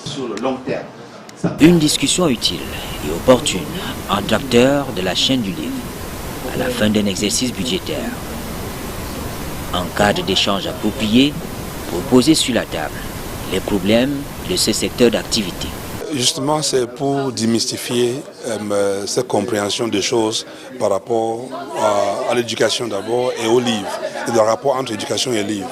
sur le long terme. Une discussion utile et opportune entre acteurs de la chaîne du livre à la fin d'un exercice budgétaire. Un cadre d'échange approprié pour poser sur la table les problèmes de ce secteur d'activité. Justement, c'est pour démystifier cette compréhension des choses par rapport à l'éducation d'abord et au livre, et le rapport entre éducation et livre,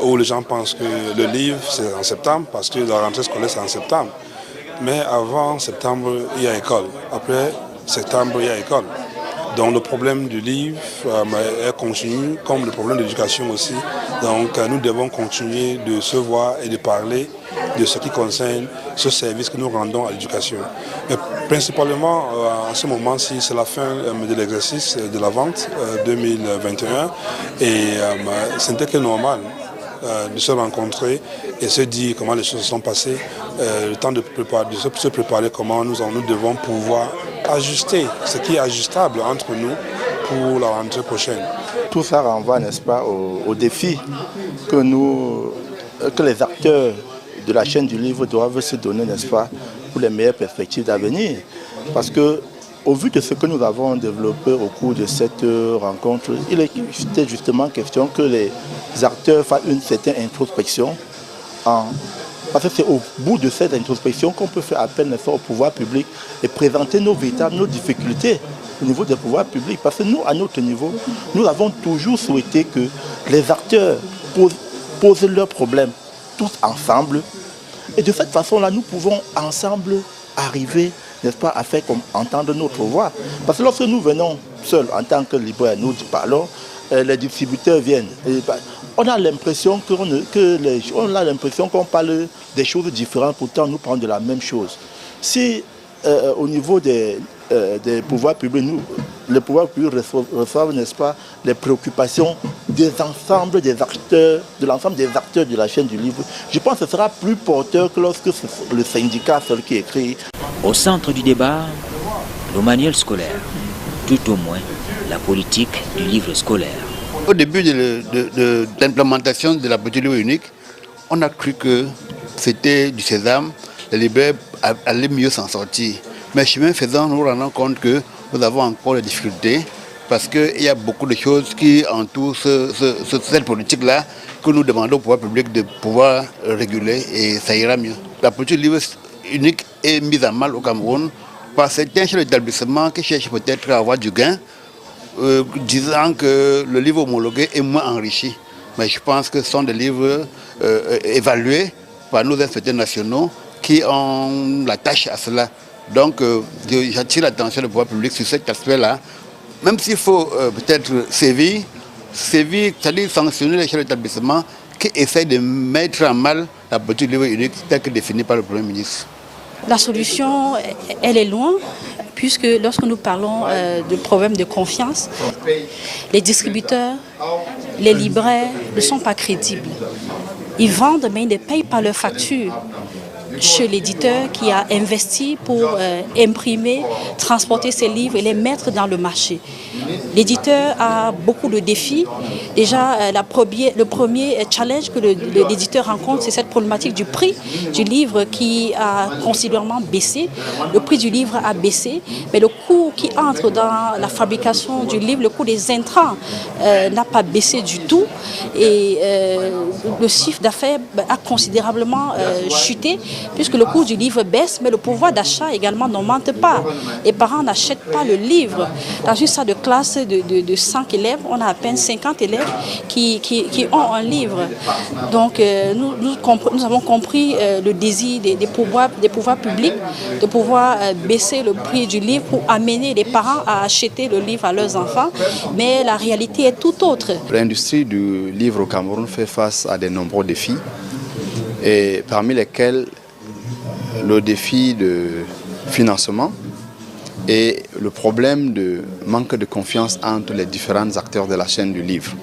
où les gens pensent que le livre c'est en septembre parce que la rentrée scolaire c'est en septembre. Mais avant septembre, il y a école. Après septembre, il y a école. Donc le problème du livre est continu, comme le problème de l'éducation aussi. Donc nous devons continuer de se voir et de parler de ce qui concerne ce service que nous rendons à l'éducation. Mais principalement, en ce moment-ci, c'est la fin de l'exercice de la vente 2021 et ce n'était que normal de se rencontrer et se dire comment les choses se sont passées, le temps de se préparer, comment nous devons pouvoir ajuster ce qui est ajustable entre nous pour la rentrée prochaine. Tout ça renvoie, n'est-ce pas, au défi que les acteurs de la chaîne du livre doivent se donner, n'est-ce pas, pour les meilleures perspectives d'avenir. Parce que, au vu de ce que nous avons développé au cours de cette rencontre, il était justement question que les acteurs fassent une certaine introspection. Parce que c'est au bout de cette introspection qu'on peut faire appel au pouvoir public et présenter nos difficultés au niveau des pouvoirs publics. Parce que nous, à notre niveau, nous avons toujours souhaité que les acteurs posent leurs problèmes tous ensemble. Et de cette façon-là, nous pouvons ensemble arriver, n'est-ce pas, à faire entendre notre voix. Parce que lorsque nous venons seuls en tant que libraires, nous parlons, les distributeurs viennent. On a l'impression qu'on parle des choses différentes, pourtant nous parlons de la même chose. Si au niveau des pouvoirs publics, les pouvoirs publics reçoivent, n'est-ce pas, les préoccupations de l'ensemble des acteurs de la chaîne du livre, je pense que ce sera plus porteur que lorsque c'est le syndicat seul qui écrit. Au centre du débat, le manuel scolaire, tout au moins la politique du livre scolaire. Au début de l'implémentation de la politique livre unique, on a cru que c'était du sésame, les libraires allaient mieux s'en sortir. Mais chemin faisant, nous nous rendons compte que nous avons encore des difficultés parce qu'il y a beaucoup de choses qui entourent cette politique-là que nous demandons au pouvoir public de pouvoir réguler et ça ira mieux. La politique livre unique est mise à mal au Cameroun par certains chefs d'établissement qui cherchent peut-être à avoir du gain, disant que le livre homologué est moins enrichi. Mais je pense que ce sont des livres évalués par nos inspecteurs nationaux qui ont la tâche à cela. Donc j'attire l'attention du pouvoir public sur cet aspect-là. Même s'il faut peut-être sévir, c'est-à-dire sanctionner les chefs d'établissement qui essayent de mettre en mal la politique livre unique telle que définie par le Premier ministre. La solution, elle est loin, puisque lorsque nous parlons de problèmes de confiance, les distributeurs, les libraires ne sont pas crédibles. Ils vendent, mais ils ne payent pas leurs factures chez l'éditeur qui a investi pour imprimer, transporter ses livres et les mettre dans le marché. L'éditeur a beaucoup de défis. Déjà, le premier challenge que l'éditeur rencontre, c'est cette problématique du prix du livre qui a considérablement baissé. Le prix du livre a baissé, mais le coût qui entre dans la fabrication du livre, le coût des intrants n'a pas baissé du tout. Et le chiffre d'affaires a considérablement chuté, puisque le coût du livre baisse, mais le pouvoir d'achat également n'augmente pas. Les parents n'achètent pas le livre. Dans une salle de classe de 100 élèves, on a à peine 50 élèves qui ont un livre. Donc nous avons compris le désir des pouvoirs publics de pouvoir baisser le prix du livre pour amener les parents à acheter le livre à leurs enfants. Mais la réalité est tout autre. L'industrie du livre au Cameroun fait face à de nombreux défis, et parmi lesquels le défi de financement et le problème de manque de confiance entre les différents acteurs de la chaîne du livre.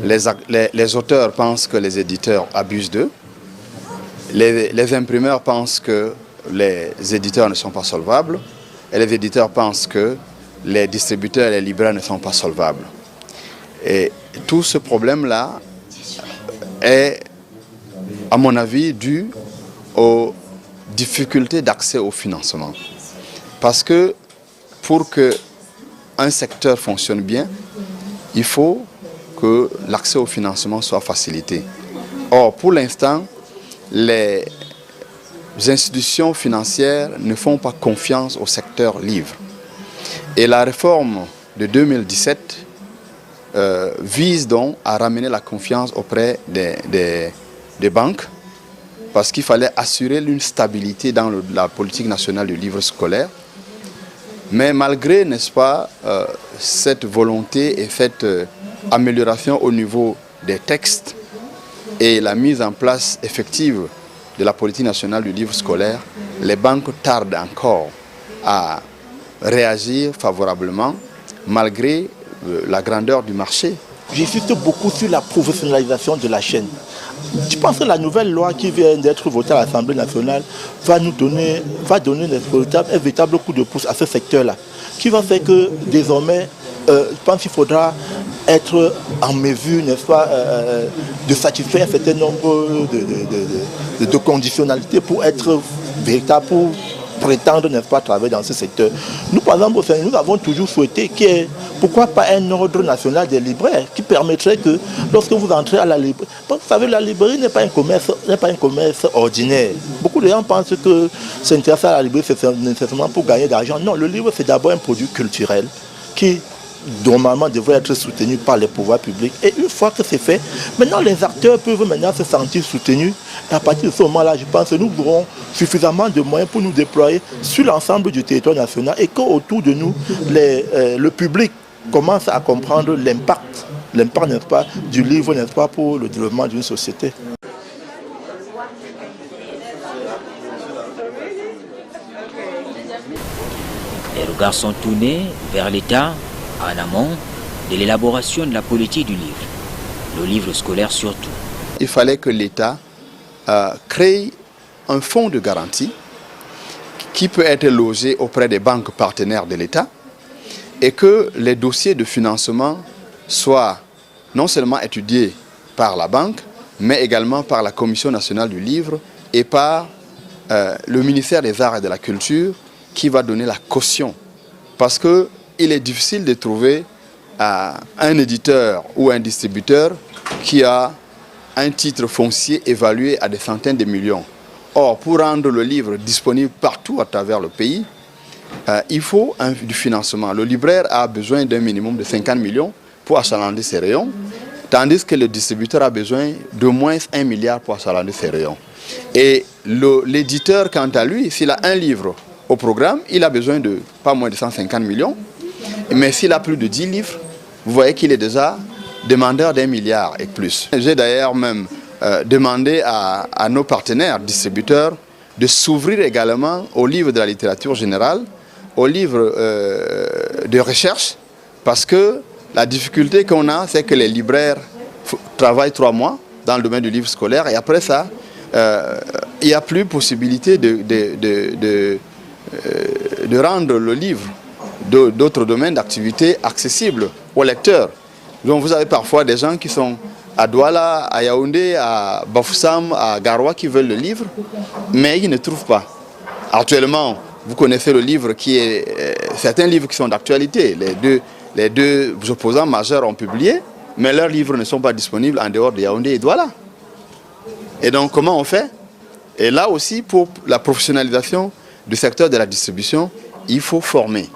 Les auteurs pensent que les éditeurs abusent d'eux. Les imprimeurs pensent que les éditeurs ne sont pas solvables. Et les éditeurs pensent que les distributeurs et les libraires ne sont pas solvables. Et tout ce problème-là est, à mon avis, dû aux difficultés d'accès au financement. Parce que pour qu'un secteur fonctionne bien, il faut que l'accès au financement soit facilité. Or, pour l'instant, les institutions financières ne font pas confiance au secteur livre. Et la réforme de 2017 vise donc à ramener la confiance auprès des banques, parce qu'il fallait assurer une stabilité dans la politique nationale du livre scolaire. Mais malgré, n'est-ce pas, cette volonté et cette amélioration au niveau des textes et la mise en place effective de la politique nationale du livre scolaire, les banques tardent encore à réagir favorablement malgré la grandeur du marché. J'insiste beaucoup sur la professionnalisation de la chaîne. Je pense que la nouvelle loi qui vient d'être votée à l'Assemblée nationale va donner un véritable coup de pouce à ce secteur-là, qui va faire que désormais, je pense qu'il faudra être en mesure, n'est-ce pas, de satisfaire un certain nombre de conditionnalités pour être véritable, pour prétendre, n'est-ce pas, travailler dans ce secteur. Nous, par exemple, nous avons toujours souhaité qu'il y ait, pourquoi pas, un ordre national des libraires qui permettrait que, lorsque vous entrez à la librairie, vous savez, la librairie n'est pas un commerce ordinaire. Beaucoup de gens pensent que s'intéresser à la librairie, c'est nécessairement pour gagner d'argent. Non, le livre, c'est d'abord un produit culturel qui normalement devrait être soutenu par les pouvoirs publics. Et une fois que c'est fait, maintenant les acteurs peuvent maintenant se sentir soutenus. Et à partir de ce moment-là, je pense que nous aurons suffisamment de moyens pour nous déployer sur l'ensemble du territoire national et qu'autour de nous, le public commence à comprendre l'impact, n'est-ce pas, du livre, n'est-ce pas, pour le développement d'une société. Les regards sont tournés vers l'État en amont de l'élaboration de la politique du livre, le livre scolaire surtout. Il fallait que l'État crée un fonds de garantie qui peut être logé auprès des banques partenaires de l'État et que les dossiers de financement soient non seulement étudiés par la banque, mais également par la Commission nationale du livre et par le ministère des Arts et de la Culture qui va donner la caution. Parce qu'il est difficile de trouver un éditeur ou un distributeur qui a un titre foncier évalué à des centaines de millions. Or, pour rendre le livre disponible partout à travers le pays, il faut du financement. Le libraire a besoin d'un minimum de 50 millions pour achalander ses rayons, tandis que le distributeur a besoin d'au moins 1 milliard pour achalander ses rayons. Et l'éditeur, quant à lui, s'il a un livre au programme, il a besoin de pas moins de 150 millions. Mais s'il a plus de 10 livres, vous voyez qu'il est déjà demandeur d'1 milliard et plus. J'ai d'ailleurs même demandé à nos partenaires distributeurs de s'ouvrir également aux livres de la littérature générale, aux livres de recherche, parce que la difficulté qu'on a, c'est que les libraires travaillent 3 mois dans le domaine du livre scolaire et après ça, il n'y a plus possibilité de rendre le livre d'autres domaines d'activité accessibles aux lecteurs. Donc vous avez parfois des gens qui sont à Douala, à Yaoundé, à Bafoussam, à Garoua qui veulent le livre, mais ils ne trouvent pas. Actuellement, vous connaissez le livre qui est... certains livres qui sont d'actualité. Les deux opposants majeurs ont publié, mais leurs livres ne sont pas disponibles en dehors de Yaoundé et Douala. Et donc comment on fait? Et là aussi, pour la professionnalisation du secteur de la distribution, il faut former.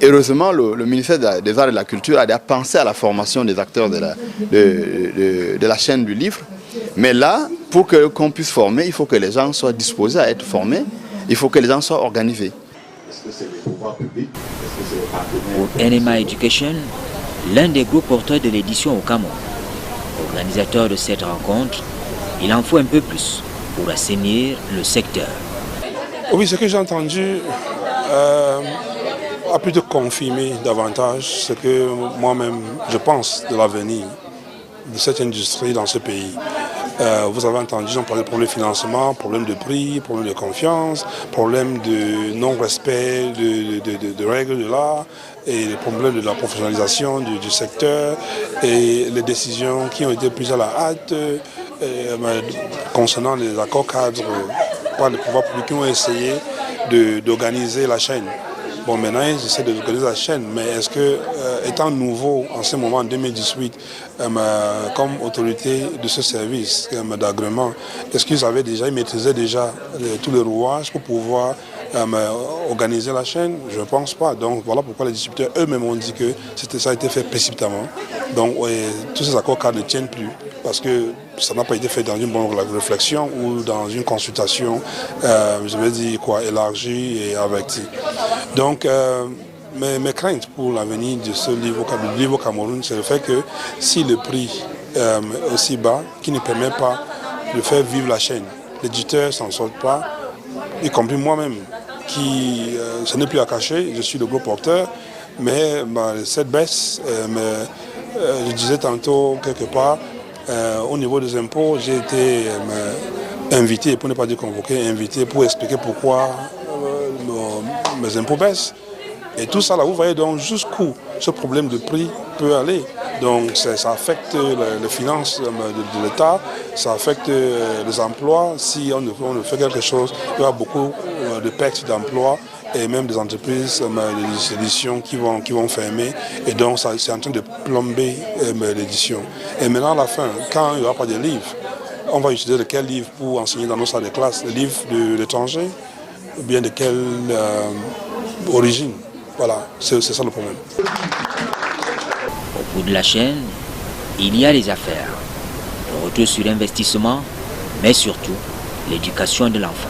Heureusement, le ministère des Arts et de la Culture a déjà pensé à la formation des acteurs de la chaîne du livre. Mais là, pour qu'on puisse former, il faut que les gens soient disposés à être formés, il faut que les gens soient organisés. Pour NMA Education, l'un des gros porteurs de l'édition au Cameroun, organisateur de cette rencontre, il en faut un peu plus pour assainir le secteur. Oui, ce que j'ai entendu a plutôt confirmé davantage ce que moi-même je pense de l'avenir de cette industrie dans ce pays. Vous avez entendu, j'en parlais de problème de financement, problème de prix, problème de confiance, problème de non-respect de règles de l'art et les problèmes de la professionnalisation du secteur et les décisions qui ont été prises à la hâte concernant les accords cadres par les pouvoirs publics qui ont essayé d'organiser la chaîne. Bon, maintenant, ils essaient d'organiser la chaîne, mais est-ce que, étant nouveau en ce moment, en 2018, comme autorité de ce service d'agrément, est-ce qu'ils maîtrisaient déjà tous les rouages pour pouvoir organiser la chaîne? Je ne pense pas. Donc voilà pourquoi les distributeurs eux-mêmes ont dit que ça a été fait précipitamment. Donc tous ces accords cadres ne tiennent plus parce que ça n'a pas été fait dans une bonne réflexion ou dans une consultation, je vais dire quoi, élargie et avertie. Donc mes craintes pour l'avenir de ce livre au Cameroun, c'est le fait que si le prix est aussi bas, qui ne permet pas de faire vivre la chaîne, l'éditeur ne s'en sort pas, y compris moi-même, qui, ce n'est plus à cacher, je suis le gros porteur, mais cette baisse, je disais tantôt quelque part, au niveau des impôts, j'ai été invité, pour ne pas dire convoqué, invité pour expliquer pourquoi mes impôts baissent. Et tout ça, là, vous voyez donc jusqu'où ce problème de prix peut aller. Donc ça affecte les finances de l'État, ça affecte les emplois. Si on ne fait quelque chose, il y aura beaucoup de pertes d'emplois et même des entreprises d'édition qui vont fermer. Et donc c'est en train de plomber l'édition. Et maintenant à la fin, quand il n'y aura pas de livres, on va utiliser de quel livre pour enseigner dans nos salles de classe? Les livres de l'étranger ou bien de quelle origine? Voilà, c'est ça le problème. Au bout de la chaîne, il y a les affaires, le retour sur investissement, mais surtout l'éducation de l'enfant.